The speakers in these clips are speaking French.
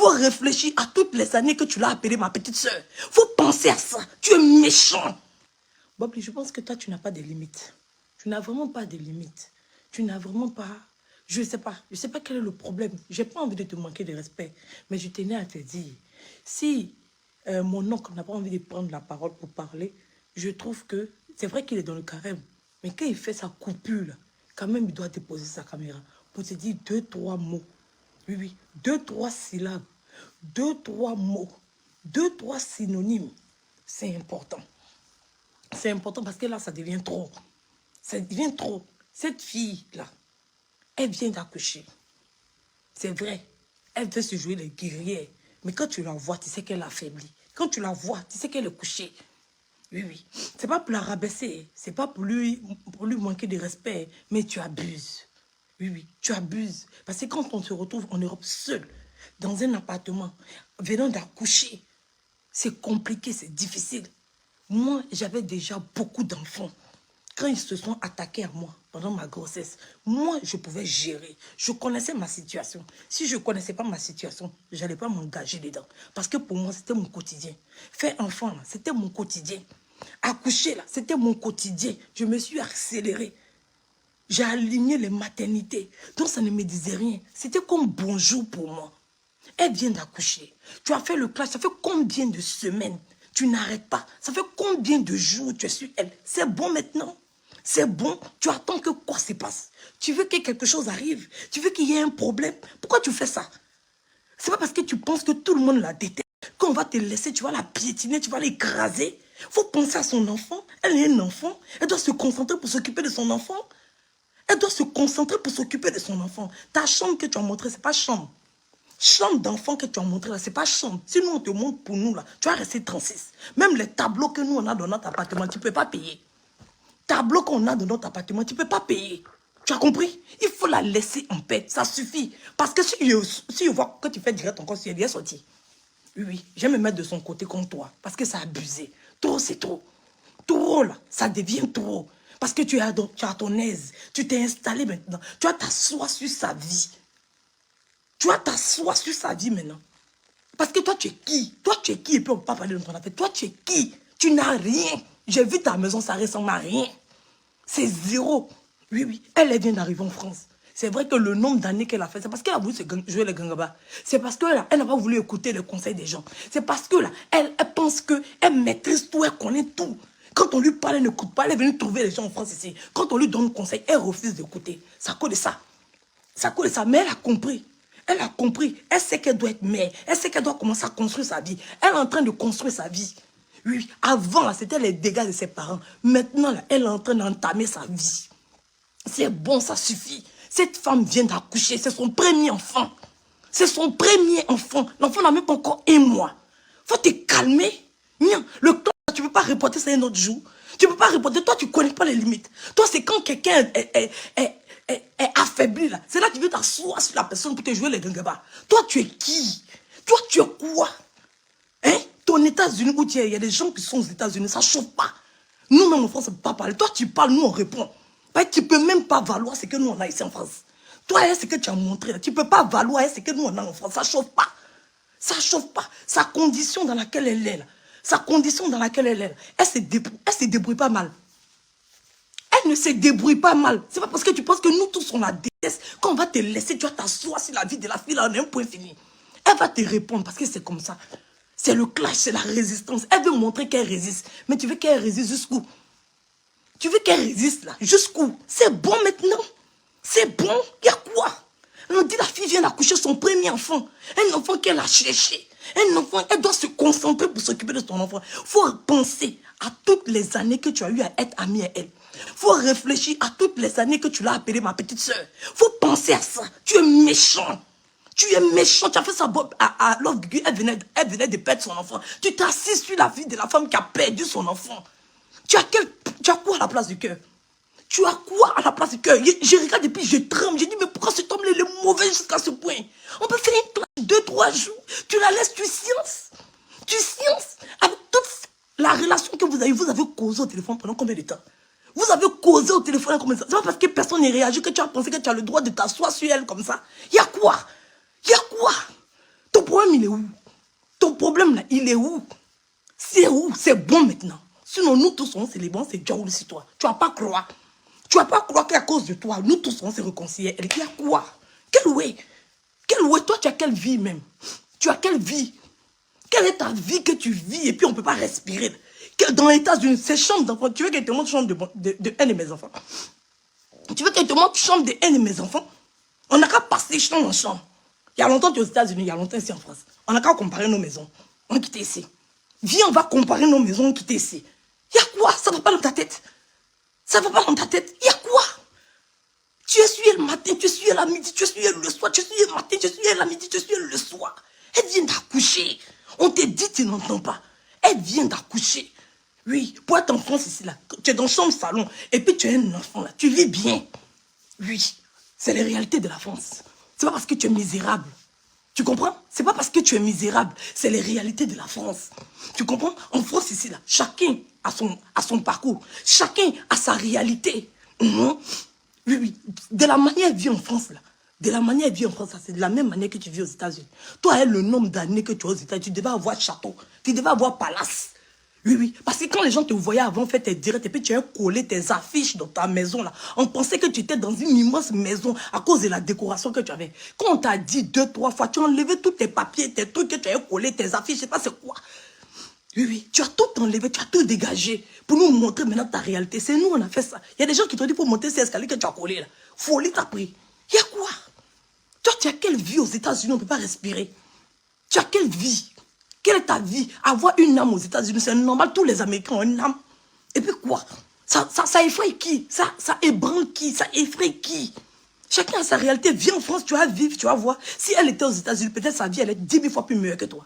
Faut réfléchir à toutes les années que tu l'as appelée ma petite soeur. Faut penser à ça. Tu es méchant. Bobli, je pense que toi, tu n'as pas de limites. Tu n'as vraiment pas de limites. Tu n'as vraiment pas... Je ne sais pas. Je ne sais pas quel est le problème. Je n'ai pas envie de te manquer de respect. Mais je tenais à te dire, si mon oncle n'a pas envie de prendre la parole pour parler, je trouve que c'est vrai qu'il est dans le carême. Mais quand il fait sa coupure, là, quand même, il doit déposer sa caméra pour te dire 2-3 mots. Oui, oui. 2-3 syllabes. 2-3 mots. 2-3 synonymes. C'est important. C'est important parce que là, ça devient trop. Ça devient trop. Cette fille-là, elle vient d'accoucher. C'est vrai. Elle veut se jouer les guerrières. Mais quand tu la vois, tu sais qu'elle a affaibli. Quand tu la vois, tu sais qu'elle est couchée. Oui, oui. C'est pas pour la rabaisser. C'est pas pour lui manquer de respect. Mais tu abuses. Oui, oui. Tu abuses. Parce que quand on se retrouve en Europe seul, dans un appartement, venant d'accoucher, c'est compliqué, c'est difficile. Moi, j'avais déjà beaucoup d'enfants. Quand ils se sont attaqués à moi pendant ma grossesse, moi, je pouvais gérer. Je connaissais ma situation. Si je ne connaissais pas ma situation, je n'allais pas m'engager dedans. Parce que pour moi, c'était mon quotidien. Faire enfant, c'était mon quotidien. Accoucher, là, c'était mon quotidien. Je me suis accélérée. J'ai aligné les maternités. Donc, ça ne me disait rien. C'était comme bonjour pour moi. Elle vient d'accoucher. Tu as fait le clash. Ça fait combien de semaines? Tu n'arrêtes pas. Ça fait combien de jours tu es sur elle? C'est bon maintenant. C'est bon. Tu attends que quoi se passe? Tu veux que quelque chose arrive? Tu veux qu'il y ait un problème? Pourquoi tu fais ça? C'est pas parce que tu penses que tout le monde la déteste qu'on va te laisser, tu vas la piétiner, tu vas l'écraser. Il faut penser à son enfant. Elle est un enfant. Elle doit se concentrer pour s'occuper de son enfant. Elle doit se concentrer pour s'occuper de son enfant. Ta chambre que tu as montrée, ce n'est pas chambre. Chambre d'enfant que tu as montré là, ce n'est pas chambre. Si nous, on te montre pour nous là, tu vas rester 36. Même les tableaux que nous, on a dans notre appartement, tu ne peux pas payer. Tableaux qu'on a dans notre appartement, tu ne peux pas payer. Tu as compris? Il faut la laisser en paix. Ça suffit. Parce que si je vois que tu fais direct encore, si elle est sortie. Oui, oui. Je vais me mettre de son côté contre toi. Parce que ça a abusé. Trop, c'est trop. Trop là, ça devient trop. Parce que tu es à ton aise. Tu t'es installé maintenant. Tu vas t'asseoir sur sa vie. Tu vas t'asseoir sur sa vie maintenant. Parce que toi, tu es qui? Toi, tu es qui? Et puis on ne peut pas parler de ton affaire. Toi, tu es qui? Tu n'as rien. J'ai vu ta maison, ça ressemble à rien. C'est zéro. Oui, oui. Elle vient d'arriver en France. C'est vrai que le nombre d'années qu'elle a fait, c'est parce qu'elle a voulu jouer les gangaba. C'est parce qu'elle n'a pas voulu écouter les conseils des gens. C'est parce que là, elle pense qu'elle maîtrise tout, elle connaît tout. Quand on lui parle, elle n'écoute pas. Elle est venue trouver les gens en France ici. Quand on lui donne conseil, elle refuse d'écouter. Ça cause de ça. Ça cause de ça. Mais elle a compris. Elle a compris. Elle sait qu'elle doit être mère. Elle sait qu'elle doit commencer à construire sa vie. Elle est en train de construire sa vie. Oui, avant, c'était les dégâts de ses parents. Maintenant, là, elle est en train d'entamer sa vie. C'est bon, ça suffit. Cette femme vient d'accoucher. C'est son premier enfant. C'est son premier enfant. L'enfant n'a même pas encore un mois. Faut te calmer. Le temps, tu ne peux pas reporter ça un autre jour. Tu ne peux pas reporter. Toi, tu ne connais pas les limites. Toi, c'est quand quelqu'un est affaibli, là. C'est là que tu veux t'asseoir sur la personne pour te jouer les gangaba. Toi, tu es qui? Toi, tu es quoi? Hein? Ton États-Unis où tu es, il y a des gens qui sont aux États-Unis, ça ne chauffe pas. Nous-mêmes en France, on ne peut pas parler. Toi, tu parles, nous, on répond. Tu ne peux même pas valoir ce que nous, on a ici en France. Toi, ce que tu as montré, là, tu ne peux pas valoir ce que nous, on a en France. Ça ne chauffe pas. Ça ne chauffe pas. Sa condition dans laquelle elle est, là. Sa condition dans laquelle elle est, là. Elle se débrouille pas mal. Elle ne se débrouille pas mal. C'est pas parce que tu penses que nous tous, on la déteste. Quand on va te laisser, tu vas t'asseoir sur la vie de la fille, là, on est un point fini. Elle va te répondre parce que c'est comme ça. C'est le clash, c'est la résistance. Elle veut montrer qu'elle résiste. Mais tu veux qu'elle résiste jusqu'où? Tu veux qu'elle résiste là? Jusqu'où? C'est bon maintenant. C'est bon. Il y a quoi? On dit la fille vient d'accoucher son premier enfant. Un enfant qu'elle a cherché. Un enfant, elle doit se concentrer pour s'occuper de son enfant. Il faut penser à toutes les années que tu as eu à être amie à elle. Il faut réfléchir à toutes les années que tu l'as appelée ma petite soeur. Il faut penser à ça. Tu es méchant. Tu es méchant. Tu as fait ça à Love Gugu. Elle venait de perdre son enfant. Tu t'es assis sur la vie de la femme qui a perdu son enfant. Tu as quoi à la place du cœur? Tu as quoi à la place du cœur? Je regarde et puis je tremble. Je dis, mais pourquoi cet homme-là est mauvais jusqu'à ce point? On peut faire une classe 2-3 jours. Tu la laisses, tu sciences. Tu sciences. Avec toute la relation que vous avez causé au téléphone pendant combien de temps? Vous avez causé au téléphone comme ça. C'est pas parce que personne n'est réagi que tu as pensé que tu as le droit de t'asseoir sur elle comme ça. Il y a quoi? Il y a quoi? Ton problème, il est où? Ton problème, là, il est où? C'est où? C'est bon maintenant. Sinon, nous tous, on c'est les bons, c'est Diaoul sur toi. Tu vas pas croire. Tu vas pas croire qu'à cause de toi, nous tous, on s'est réconciliés. Elle dit à quoi? Quelle way? Quelle way? Toi, tu as quelle vie même? Tu as quelle vie? Quelle est ta vie que tu vis et puis on ne peut pas respirer? Dans l'état d'une chambre d'enfant, tu veux qu'elle te montre chambre de un de mes enfants? Tu veux qu'elle te montre chambre de un de mes enfants? On n'a qu'à passer chambre en chambre. Il y a longtemps, tu es aux États-Unis, il y a longtemps ici en France. On n'a qu'à comparer nos maisons. On quitte ici. Viens, on va comparer nos maisons, on quitte ici. Il y a quoi? Ça ne va pas dans ta tête. Ça ne va pas dans ta tête. Il y a quoi? Tu es suivi le matin, tu es suivi la midi, tu es suivi le soir, tu es suivi le matin, tu es suivi la midi, tu es suivi le soir. Elle vient d'accoucher. On te dit, tu n'entends pas. Elle vient d'accoucher. Oui, pour être en France ici, là, tu es dans chambre salon, et puis tu es un enfant, là, tu vis bien. Oui, c'est la réalité de la France. C'est pas parce que tu es misérable. Tu comprends? C'est pas parce que tu es misérable, c'est les réalités de la France. Tu comprends? En France ici, là, chacun a son parcours. Chacun a sa réalité. Oui, oui. De la manière elle vit en France, là. De la manière elle vit en France, c'est de la même manière que tu vis aux États-Unis. Toi, elle, le nombre d'années que tu es aux États-Unis, tu devais avoir château. Tu devais avoir palace. Oui, oui. Parce que quand les gens te voyaient avant faire tes directs, et puis tu as collé tes affiches dans ta maison, là, on pensait que tu étais dans une immense maison à cause de la décoration que tu avais. Quand on t'a dit 2, 3 fois, tu as enlevé tous tes papiers, tes trucs que tu avais collé, tes affiches, je sais pas c'est quoi. Oui, oui. Tu as tout enlevé, tu as tout dégagé pour nous montrer maintenant ta réalité. C'est nous, on a fait ça. Il y a des gens qui t'ont dit pour monter ces escaliers que tu as collé, là. Folie t'as pris. Il y a quoi? Toi, tu as quelle vie aux États-Unis? On ne peut pas respirer. Tu as quelle vie? Quelle est ta vie? Avoir une âme aux États-Unis, c'est normal. Tous les Américains ont une âme. Et puis quoi? Ça effraie qui? Ça ébranle qui? Ça effraie qui? Chacun a sa réalité. Viens en France, tu vas vivre, tu vas voir. Si elle était aux États-Unis, peut-être sa vie, elle est 10 000 fois plus meilleure que toi.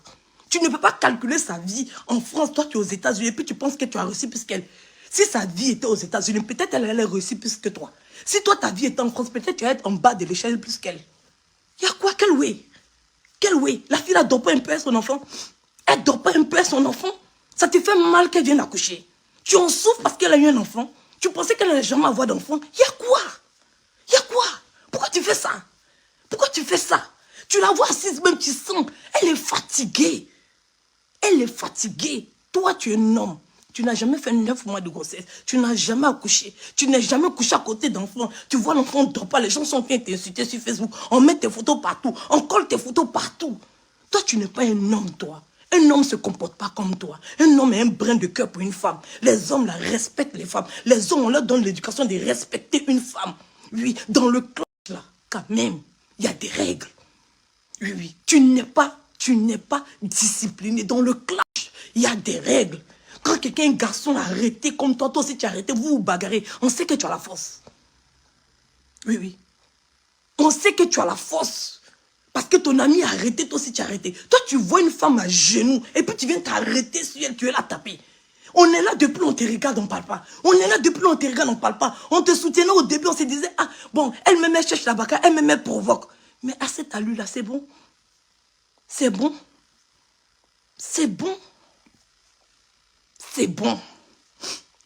Tu ne peux pas calculer sa vie en France. Toi, tu es aux États-Unis et puis tu penses que tu as réussi plus qu'elle. Si sa vie était aux États-Unis, peut-être elle allait réussir plus que toi. Si toi, ta vie était en France, peut-être tu vas être en bas de l'échelle plus qu'elle. Il y a quoi? Quel way? Quel way? La fille, elle dort pas un peu à son enfant. Elle dort pas un peu à son enfant. Ça te fait mal qu'elle vienne accoucher. Tu en souffres parce qu'elle a eu un enfant. Tu pensais qu'elle n'allait jamais avoir d'enfant. Il y a quoi? Il y a quoi? Pourquoi tu fais ça? Pourquoi tu fais ça? Tu la vois assise même, tu sens. Elle est fatiguée. Elle est fatiguée. Toi, tu es un homme. Tu n'as jamais fait 9 mois de grossesse. Tu n'as jamais accouché. Tu n'es jamais couché à côté d'enfant. Tu vois l'enfant ne dort pas. Les gens sont en train de t'insulter sur Facebook. On met tes photos partout. On colle tes photos partout. Toi, tu n'es pas un homme, toi. Un homme ne se comporte pas comme toi. Un homme est un brin de cœur pour une femme. Les hommes, là, respectent les femmes. Les hommes, on leur donne l'éducation de respecter une femme. Oui, dans le clash, là, quand même, il y a des règles. Oui, oui. Tu n'es pas discipliné. Dans le clash, il y a des règles. Quand quelqu'un, un garçon, a arrêté comme toi, toi aussi tu as arrêté, vous vous bagarrez, on sait que tu as la force. Oui, oui. On sait que tu as la force. Parce que ton ami a arrêté, toi aussi tu as arrêté. Toi, tu vois une femme à genoux, et puis tu viens t'arrêter sur elle, tu es là tapée. On est là depuis, on te regarde, on ne parle pas. On est là depuis, on te regarde, on ne parle pas. On te soutenait au début, on se disait, ah, bon, elle me met cherche la bagarre, elle me met provoque. Mais à cet allure-là, c'est bon. C'est bon. C'est bon. C'est bon.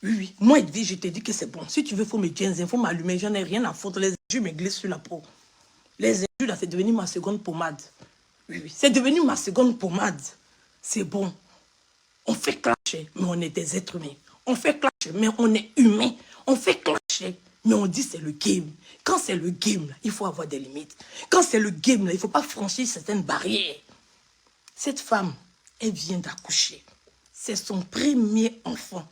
Oui, oui. Moi, Edwige, je te dis que c'est bon. Si tu veux, il faut me dire, il faut m'allumer. J'en ai rien à foutre. Les injures me glissent sur la peau. Les injures, là, c'est devenu ma seconde pommade. Oui, oui. C'est devenu ma seconde pommade. C'est bon. On fait clasher, mais on est des êtres humains. On fait clasher, mais on est humain. On fait clasher, mais on dit c'est le game. Quand c'est le game, là, il faut avoir des limites. Quand c'est le game, là, il ne faut pas franchir certaines barrières. Cette femme, elle vient d'accoucher. C'est son premier enfant.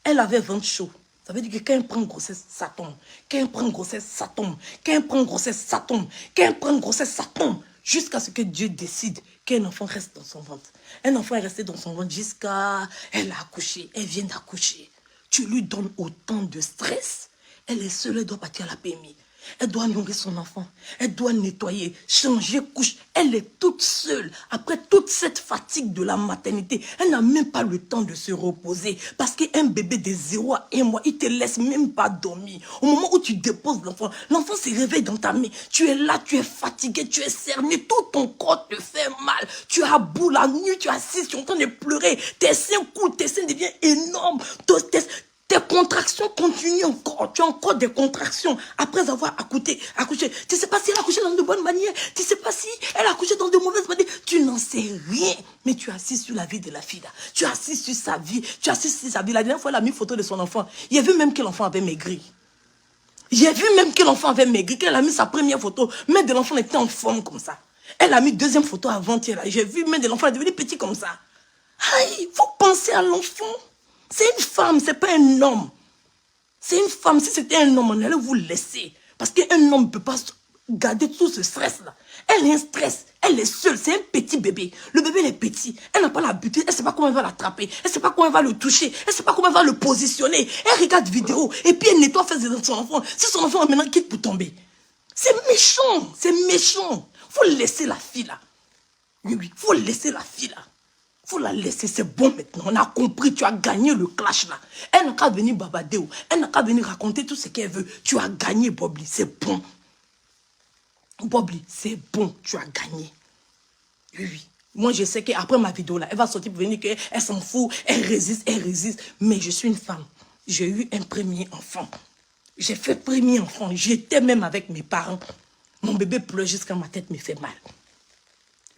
Elle avait ventre chaud. Ça veut dire que quand elle prend grossesse, ça tombe. Quand elle prend grossesse, ça tombe. Quand elle prend grossesse, ça tombe. Quand elle prend grossesse, ça tombe. Jusqu'à ce que Dieu décide qu'un enfant reste dans son ventre. Un enfant est resté dans son ventre jusqu'à... Elle a accouché. Elle vient d'accoucher. Tu lui donnes autant de stress. Elle est seule, elle doit partir à la PMI. Elle doit nourrir son enfant. Elle doit nettoyer, changer couche. Elle est toute seule. Après toute cette fatigue de la maternité, elle n'a même pas le temps de se reposer. Parce qu'un bébé de 0 à 1 mois, il ne te laisse même pas dormir. Au moment où tu déposes l'enfant, l'enfant se réveille dans ta main. Tu es là, tu es fatigué, tu es cerné. Tout ton corps te fait mal. Tu as bout la nuit, tu es assis, tu es en train de pleurer. Tes seins coulent, tes seins deviennent énormes. Tes contractions continuent encore. Tu as encore des contractions après avoir accouché. Tu ne sais pas si elle a accouché dans de bonnes manières. Tu ne sais pas si elle a accouché dans de mauvaises manières. Tu n'en sais rien. Mais tu assis sur la vie de la fille là. Tu assis sur sa vie. Tu assis sur sa vie. La dernière fois, elle a mis photo de son enfant. Il a vu même que l'enfant avait maigri. J'ai vu même que l'enfant avait maigri. Qu'elle a mis sa première photo. Mais de l'enfant était en forme comme ça. Elle a mis deuxième photo avant-hier. J'ai vu même de l'enfant est devenu petit comme ça. Aïe, il faut penser à l'enfant. C'est une femme, c'est pas un homme. C'est une femme. Si c'était un homme, on allait vous laisser. Parce qu'un homme ne peut pas garder tout ce stress-là. Elle a un stress. Elle est seule. C'est un petit bébé. Le bébé, il est petit. Elle n'a pas l'habitude. Elle ne sait pas comment elle va l'attraper. Elle ne sait pas comment elle va le toucher. Elle ne sait pas comment elle va le positionner. Elle regarde vidéo. Et puis, elle nettoie face de son enfant. Si son enfant maintenant quitte pour tomber. C'est méchant. C'est méchant. Il faut laisser la fille là. Oui, oui. Il faut laisser la fille là. Il faut la laisser, c'est bon maintenant. On a compris, tu as gagné le clash là. Elle n'a qu'à venir babader. Elle n'a qu'à venir raconter tout ce qu'elle veut. Tu as gagné, Bobli, c'est bon. Bobli, c'est bon, tu as gagné. Oui, oui. Moi, je sais qu'après ma vidéo là, elle va sortir pour venir qu'elle s'en fout, elle résiste, elle résiste. Mais je suis une femme. J'ai eu un premier enfant. J'ai fait premier enfant. J'étais même avec mes parents. Mon bébé pleure jusqu'à ma tête me fait mal.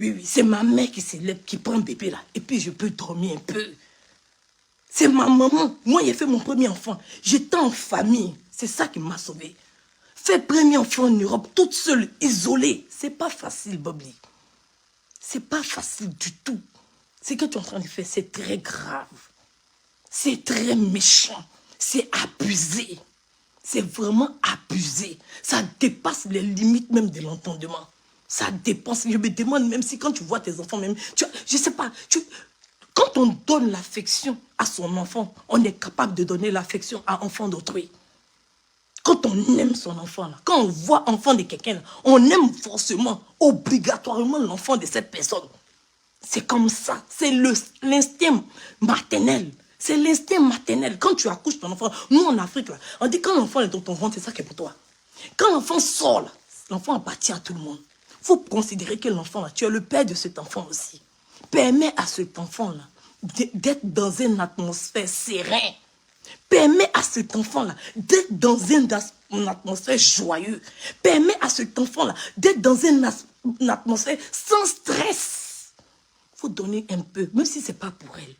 Oui, oui, c'est ma mère qui s'élève, qui prend le bébé là. Et puis je peux dormir un peu. C'est ma maman. Moi, j'ai fait mon premier enfant. J'étais en famille. C'est ça qui m'a sauvée. Faire premier enfant en Europe, toute seule, isolée. C'est pas facile, Bobli. C'est pas facile du tout. Ce que tu es en train de faire, c'est très grave. C'est très méchant. C'est abusé. C'est vraiment abusé. Ça dépasse les limites même de l'entendement. Ça dépense. Je me demande même si quand tu vois tes enfants, même, je sais pas, quand on donne l'affection à son enfant, on est capable de donner l'affection à l'enfant d'autrui. Quand on aime son enfant, là, quand on voit l'enfant de quelqu'un, on aime forcément, obligatoirement l'enfant de cette personne. C'est comme ça. C'est l'instinct maternel. C'est l'instinct maternel. Quand tu accouches ton enfant, nous en Afrique, là, on dit quand l'enfant est dans ton ventre, c'est ça qui est pour toi. Quand l'enfant sort, l'enfant appartient à tout le monde. Il faut considérer que l'enfant, tu es le père de cet enfant aussi. Permets à cet enfant-là d'être dans une atmosphère sereine. Permets à cet enfant-là d'être dans une atmosphère joyeuse. Permets à cet enfant-là d'être dans une atmosphère sans stress. Il faut donner un peu, même si ce n'est pas pour elle.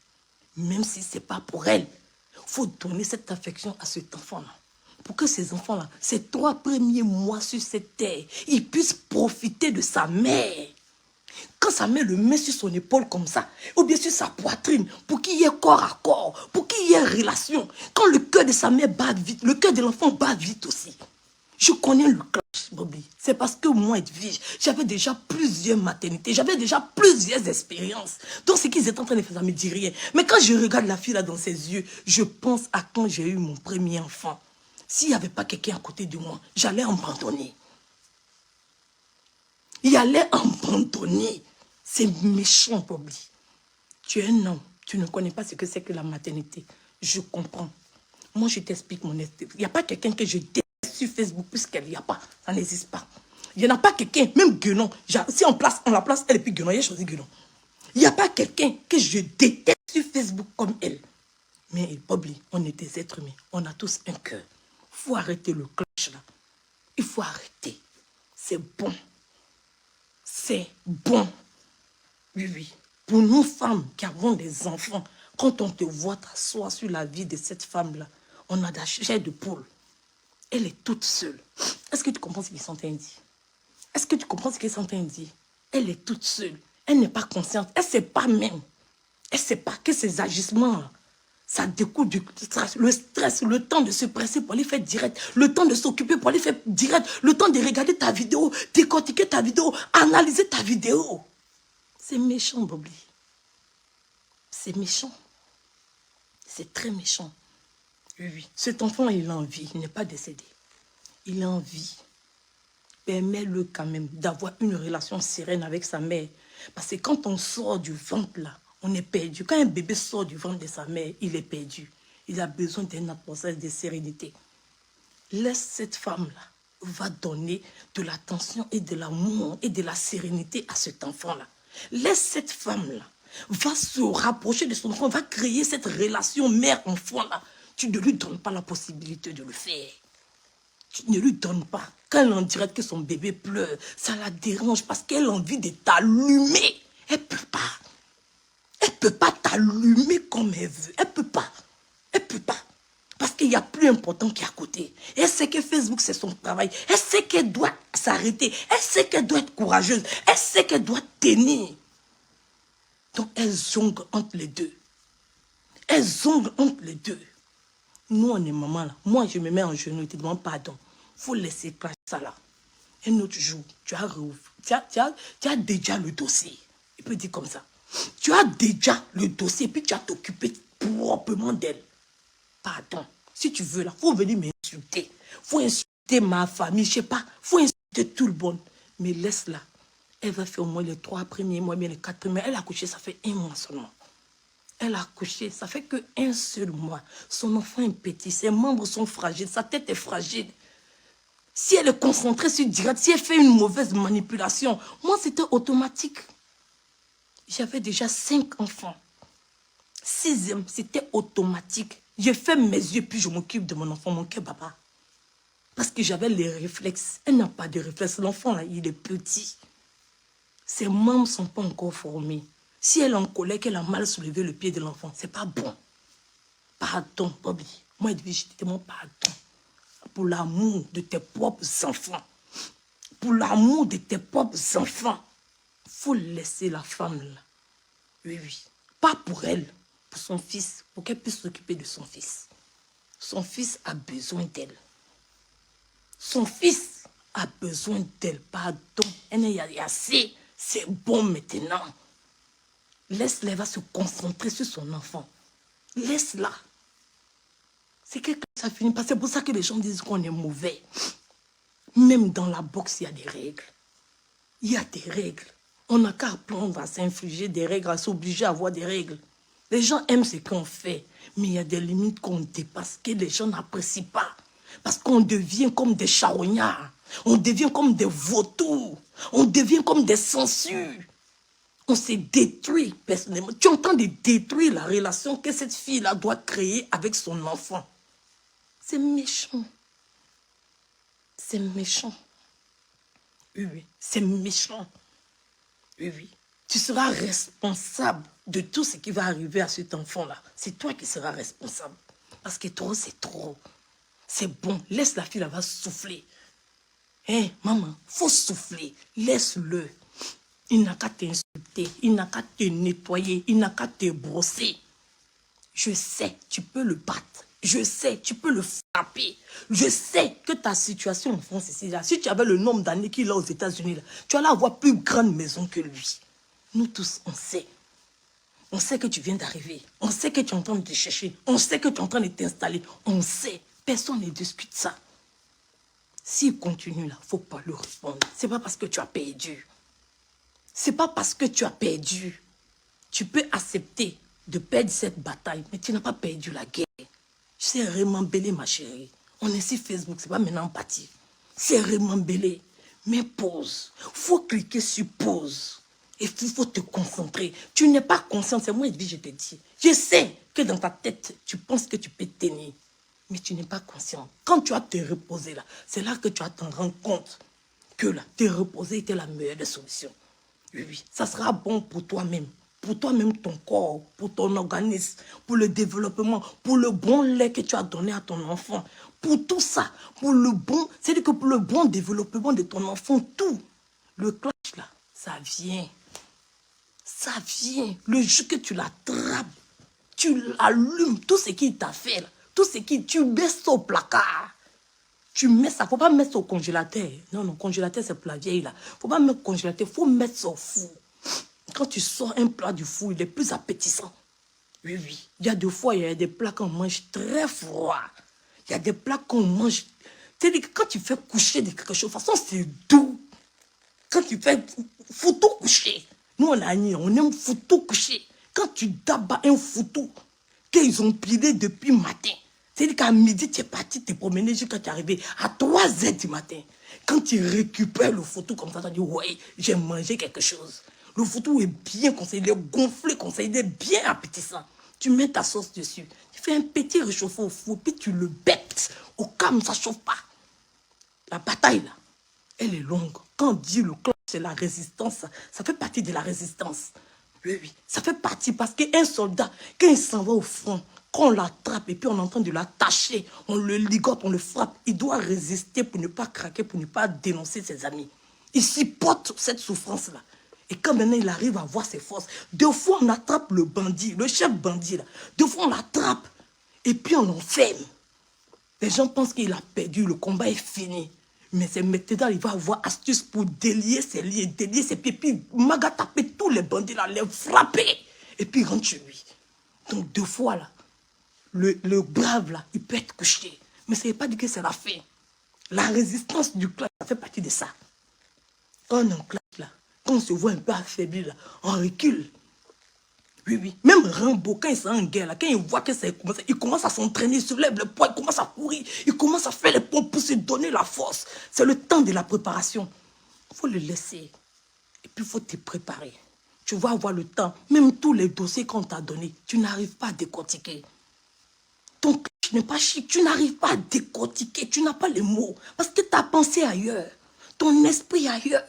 Même si ce n'est pas pour elle. Il faut donner cette affection à cet enfant-là. Pour que ces enfants-là, ces 3 premiers mois sur cette terre, ils puissent profiter de sa mère. Quand sa mère le met sur son épaule comme ça, ou bien sur sa poitrine, pour qu'il y ait corps à corps, pour qu'il y ait relation. Quand le cœur de sa mère bat vite, le cœur de l'enfant bat vite aussi. Je connais le clash, Bobli. C'est parce que moi, Edwige, j'avais déjà plusieurs maternités, j'avais déjà plusieurs expériences. Donc, ce qu'ils étaient en train de faire, ça ne me dit rien. Mais quand je regarde la fille là dans ses yeux, je pense à quand j'ai eu mon premier enfant. S'il n'y avait pas quelqu'un à côté de moi, j'allais abandonner. Il allait abandonner. C'est méchant, Bobli. Tu es un homme. Tu ne connais pas ce que c'est que la maternité. Je comprends. Moi, je t'explique mon esprit. Il n'y a pas quelqu'un que je déteste sur Facebook puisqu'il n'y a pas. Ça n'existe pas. Il n'y en a pas quelqu'un, même Guenon. Si on la place, elle et puis Guenon, il a choisi Guenon. Il n'y a pas quelqu'un que je déteste sur Facebook comme elle. Mais Bobli, on est des êtres humains. On a tous un cœur. Il faut arrêter le clash là. Il faut arrêter. C'est bon. C'est bon. Oui, oui. Pour nous femmes qui avons des enfants, quand on te voit t'asseoir sur la vie de cette femme-là, on a de la chair de poule. Elle est toute seule. Est-ce que tu comprends ce qu'ils sont en train de dire? Est-ce que tu comprends ce qu'ils sont en train de dire? Elle est toute seule. Elle n'est pas consciente. Elle ne sait pas même. Elle ne sait pas que ces agissements-là, ça découle du stress, le temps de se presser pour aller faire direct, le temps de s'occuper pour aller faire direct, le temps de regarder ta vidéo, décortiquer ta vidéo, analyser ta vidéo. C'est méchant, Bobli. C'est méchant. C'est très méchant. Oui, oui. Cet enfant, il a envie, il n'est pas décédé. Il a envie. Permets-le quand même d'avoir une relation sereine avec sa mère. Parce que quand on sort du ventre, là, on est perdu. Quand un bébé sort du ventre de sa mère, il est perdu. Il a besoin d'une atmosphère de sérénité. Laisse cette femme-là, va donner de l'attention et de l'amour et de la sérénité à cet enfant-là. Laisse cette femme-là, va se rapprocher de son enfant, va créer cette relation mère-enfant-là. Tu ne lui donnes pas la possibilité de le faire. Tu ne lui donnes pas. Quand elle en dirait que son bébé pleure, ça la dérange parce qu'elle a envie de t'allumer. Elle ne peut pas. Elle ne peut pas t'allumer comme elle veut. Elle ne peut pas. Elle ne peut pas. Parce qu'il y a plus important qui est à côté. Elle sait que Facebook, c'est son travail. Elle sait qu'elle doit s'arrêter. Elle sait qu'elle doit être courageuse. Elle sait qu'elle doit tenir. Donc, elle jongle entre les deux. Elle jongle entre les deux. Nous, on est maman là. Moi, je me mets en genou et te demande pardon. Il faut laisser passer ça là. Un autre jour, tu as déjà le dossier. Il peut dire comme ça. Tu as déjà le dossier, puis tu as t'occupé proprement d'elle. Pardon. Si tu veux là, il faut venir m'insulter. Il faut insulter ma famille, je ne sais pas. Il faut insulter tout le monde. Mais laisse-la. Elle va faire au moins les 3 premiers mois, bien les 4 premiers. Elle a accouché, ça fait 1 mois seulement. Elle a accouché, ça fait qu'un seul mois. Son enfant est petit, ses membres sont fragiles, sa tête est fragile. Si elle est concentrée sur direct, si elle fait une mauvaise manipulation, moi c'était automatique. J'avais déjà 5 enfants. 6e, c'était automatique. Je ferme mes yeux, puis je m'occupe de mon enfant, mon cœur papa. Parce que j'avais les réflexes. Elle n'a pas de réflexes. L'enfant là, il est petit. Ses membres ne sont pas encore formés. Si elle est en colère, qu'elle a mal soulevé le pied de l'enfant, c'est pas bon. Pardon, Bobby. Moi, je te demande pardon. Pour l'amour de tes propres enfants. Pour l'amour de tes propres enfants. Il faut laisser la femme là. Oui, oui. Pas pour elle, pour son fils, pour qu'elle puisse s'occuper de son fils. Son fils a besoin d'elle. Son fils a besoin d'elle. Pardon. Elle y a assez. C'est bon maintenant. Laisse-la, elle va se concentrer sur son enfant. Laisse-la. C'est que ça finit pas. C'est pour ça que les gens disent qu'on est mauvais. Même dans la boxe, il y a des règles. Il y a des règles. On n'a qu'à apprendre à s'infliger des règles, à s'obliger à avoir des règles. Les gens aiment ce qu'on fait, mais il y a des limites qu'on dépasse, que les gens n'apprécient pas. Parce qu'on devient comme des charognards. On devient comme des vautours. On devient comme des censures. On s'est détruit personnellement. Tu es en train de détruire la relation que cette fille-là doit créer avec son enfant. C'est méchant. C'est méchant. Oui, oui, c'est méchant. Oui, oui. Tu seras responsable de tout ce qui va arriver à cet enfant-là. C'est toi qui seras responsable. Parce que trop, c'est trop. C'est bon. Laisse la fille, elle va souffler. Hé, maman, faut souffler. Laisse-le. Il n'a qu'à t'insulter. Il n'a qu'à te nettoyer. Il n'a qu'à te brosser. Je sais, tu peux le battre. Je sais, tu peux le frapper. Je sais que ta situation en France ici, là, si tu avais le nombre d'années qu'il a aux États-Unis, tu allais avoir plus grande maison que lui. Nous tous, on sait. On sait que tu viens d'arriver. On sait que tu es en train de te chercher. On sait que tu es en train de t'installer. On sait. Personne ne discute ça. S'il continue là, il ne faut pas le répondre. Ce n'est pas parce que tu as perdu. Ce n'est pas parce que tu as perdu. Tu peux accepter de perdre cette bataille, mais tu n'as pas perdu la guerre. C'est remembellé, ma chérie. On est sur Facebook, ce n'est pas maintenant empathie. C'est remembellé. Mais pause. Il faut cliquer sur pause. Et il faut te concentrer. Tu n'es pas conscient, c'est moi, je te dis. Je sais que dans ta tête, tu penses que tu peux tenir. Mais tu n'es pas conscient. Quand tu vas te reposer là, c'est là que tu vas t'en rendre compte que là, te reposer était la meilleure des solutions. Oui, oui, ça sera bon pour toi-même. Pour toi-même, ton corps, pour ton organisme, pour le développement, pour le bon lait que tu as donné à ton enfant. Pour tout ça, pour le bon, c'est-à-dire que pour le bon développement de ton enfant, tout. Le clash là, ça vient. Ça vient. Le jour que tu l'attrapes, tu l'allumes, tout ce qu'il t'a fait là. Tout ce qui, tu mets ça au placard. Tu mets ça, il ne faut pas mettre ça au congélateur. Non, non, congélateur, c'est pour la vieille là. Il ne faut pas mettre au congélateur, il faut mettre ça au four. Quand tu sors un plat du four, il est plus appétissant. Oui, oui. Il y a des fois, il y a des plats qu'on mange très froid. Il y a des plats qu'on mange. C'est-à-dire que quand tu fais coucher de quelque chose, de toute façon, c'est doux. Quand tu fais photo coucher, nous, on aime photo coucher. Quand tu dabas un photo, qu'ils ont pilé depuis matin. C'est-à-dire qu'à midi, tu es parti te promener jusqu'à tu es arrivé à 3 h du matin. Quand tu récupères le photo comme ça, tu dis, ouais, j'ai mangé quelque chose. Le photo est bien comme ça, il est gonflé comme ça, il est bien appétissant. Tu mets ta sauce dessus. Tu fais un petit réchauffement au four, puis tu le bêtes. Au calme, ça ne chauffe pas. La bataille, là, elle est longue. Quand on dit le clash, c'est la résistance, ça fait partie de la résistance. Oui, oui, ça fait partie parce qu'un soldat, quand il s'en va au front, quand on l'attrape et puis on est en train de l'attacher, on le ligote, on le frappe, il doit résister pour ne pas craquer, pour ne pas dénoncer ses amis. Il supporte cette souffrance-là. Et quand maintenant il arrive à voir ses forces, deux fois on attrape le bandit, le chef bandit là, deux fois on l'attrape et puis on l'enferme. Les gens pensent qu'il a perdu, le combat est fini. Mais c'est maintenant il va avoir astuce pour délier ses liens, délier ses pieds, puis Maga taper tous les bandits là, les frapper, et puis il rentre chez lui. Donc deux fois là, le brave là, il peut être couché. Mais ça ne veut pas dire que c'est la fin. La résistance du clash, ça fait partie de ça. Quand on est en clash là, quand on se voit un peu affaibli là, on recule. Oui, oui. Même Rambo, quand il s'est en guerre, là, quand il voit que ça commence, il commence à s'entraîner, il se lève le poids, il commence à courir, il commence à faire les pompes pour se donner la force. C'est le temps de la préparation. Il faut le laisser. Et puis, il faut te préparer. Tu vas avoir le temps. Même tous les dossiers qu'on t'a donnés, tu n'arrives pas à décortiquer. Ton clash n'est pas chic. Tu n'arrives pas à décortiquer. Tu n'as pas les mots. Parce que ta pensée ailleurs. Ton esprit ailleurs.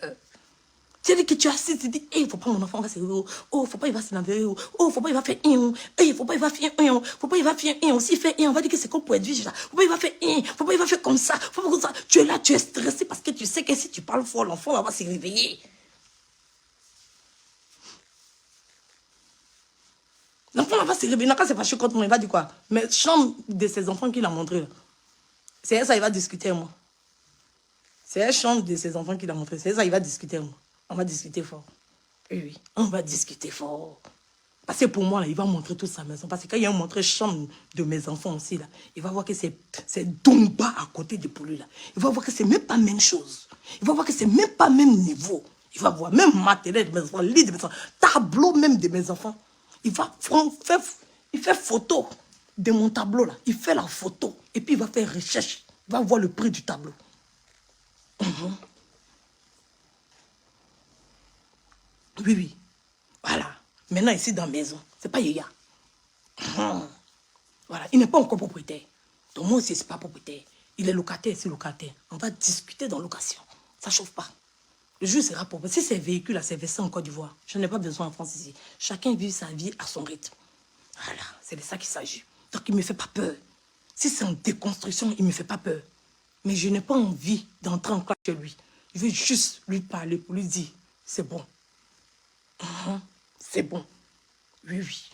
Tu dis que tu as assis, tu dis, il ne faut pas mon enfant va se réveiller, oh, faut pas il va s'énerver, oh, faut pas il va faire faut pas il va faire faut pas il va faire s'il fait on va dire que c'est comme pour être là, faut pas il va faire faut pas il va faire comme ça, faut pas comme ça. Tu es là, tu es stressé parce que tu sais que si tu parles fort, l'enfant va se réveiller. L'enfant va se réveiller, non, quand c'est fâché contre moi, il va dire quoi? Mais chambre de ses enfants qu'il a montré, c'est ça, il va discuter avec moi. C'est la chambre de ses enfants qu'il a montré, c'est ça, il va discuter avec moi. On va discuter fort. Oui, oui, on va discuter fort. Parce que pour moi, là, il va montrer toute sa maison. Parce que quand il a montré chambre de mes enfants aussi, là, il va voir que c'est Domba à côté de pour lui. Là. Il va voir que c'est même pas la même chose. Il va voir que c'est même pas le même niveau. Il va voir même matériel de mes enfants, lit de mes enfants, tableau même de mes enfants. Il va il fait photo de mon tableau. Là. Il fait la photo. Et puis il va faire recherche. Il va voir le prix du tableau. Oui, oui. Voilà. Maintenant, ici, dans la maison, c'est pas Yaya. Voilà. Il n'est pas encore propriétaire. Donc, moi aussi, c'est pas propriétaire. Il est locataire, c'est locataire. On va discuter dans location. Ça ne chauffe pas. Le juge sera propriétaire. Si c'est véhicule à c'est versé en Côte d'Ivoire, je n'ai pas besoin en France ici. Chacun vit sa vie à son rythme. Voilà. C'est de ça qu'il s'agit. Donc, il ne me fait pas peur. Si c'est en déconstruction, il ne me fait pas peur. Mais je n'ai pas envie d'entrer en classe chez lui. Je veux juste lui parler pour lui dire, c'est bon. C'est bon. Oui, oui.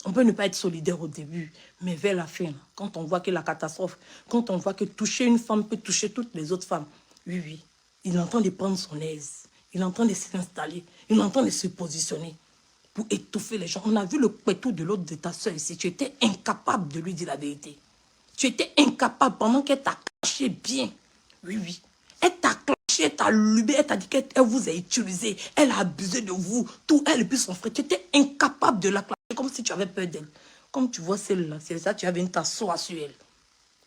On peut ne pas être solidaire au début, mais vers la fin, quand on voit que la catastrophe, quand on voit que toucher une femme peut toucher toutes les autres femmes, oui, oui, il est en train de prendre son aise, il est en train de s'installer, il est en train de se positionner pour étouffer les gens. On a vu le pétou de l'autre de ta soeur ici, tu étais incapable de lui dire la vérité. Tu étais incapable pendant qu'elle t'a caché bien. Oui, oui. Elle t'a clenché, elle t'a lubé, elle t'a dit qu'elle vous a utilisé, elle a abusé de vous, tout, elle et puis son frère. Tu étais incapable de la clencher comme si tu avais peur d'elle. Comme tu vois celle-là, c'est ça, tu as venu t'asseoir sur elle.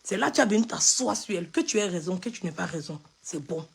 C'est là que tu as venu t'asseoir sur elle. Que tu aies raison, que tu n'aies pas raison, c'est bon.